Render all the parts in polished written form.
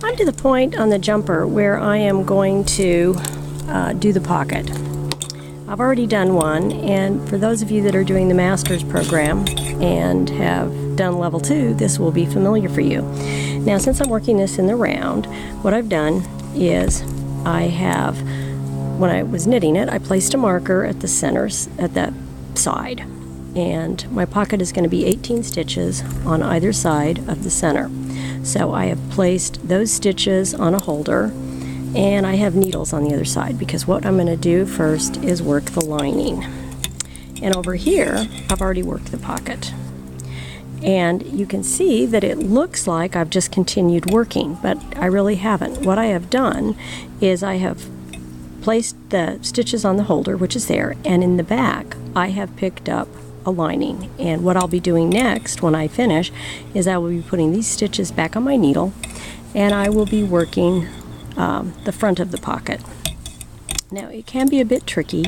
I'm to the point on the jumper where I am going to do the pocket. I've already done one, and for those of you that are doing the master's program and have done level 2, this will be familiar for you. Now, since I'm working this in the round, what I've done is when I was knitting it, I placed a marker at the centers, at that side, and my pocket is going to be 18 stitches on either side of the center. So I have placed those stitches on a holder, and I have needles on the other side, because what I'm going to do first is work the lining. And over here, I've already worked the pocket. And you can see that it looks like I've just continued working, but I really haven't. What I have done is I have placed the stitches on the holder, which is there, and in the back I have picked up a lining. And what I'll be doing next when I finish is I will be putting these stitches back on my needle, and I will be working the front of the pocket. Now, it can be a bit tricky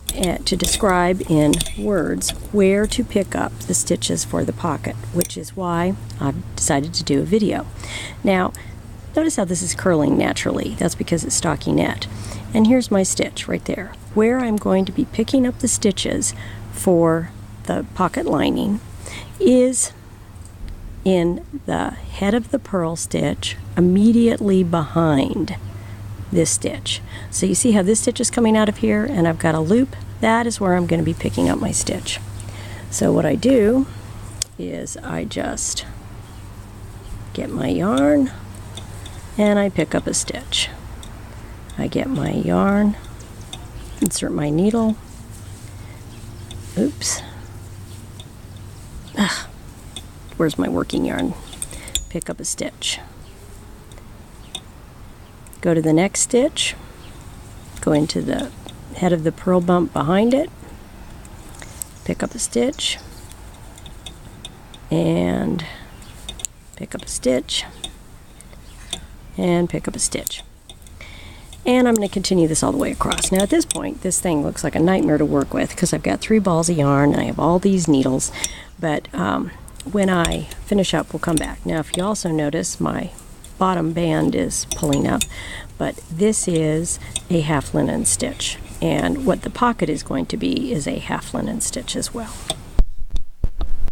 to describe in words where to pick up the stitches for the pocket, which is why I've decided to do a video. Now, notice how this is curling naturally. That's because it's stockinette. And here's my stitch right there. Where I'm going to be picking up the stitches for the pocket lining is in the head of the purl stitch immediately behind this stitch. So you see how this stitch is coming out of here, and I've got a loop. That is where I'm going to be picking up my stitch. So what I do is I just get my yarn and I pick up a stitch. I get my yarn, insert my needle. Oops. Where's my working yarn? Pick up a stitch. Go to the next stitch. Go into the head of the purl bump behind it. Pick up a stitch. And pick up a stitch. And pick up a stitch. And I'm going to continue this all the way across. Now, at this point, this thing looks like a nightmare to work with because I've got 3 balls of yarn and I have all these needles. But when I finish up, we'll come back. Now, if you also notice, my bottom band is pulling up, but this is a half linen stitch. And what the pocket is going to be is a half linen stitch as well.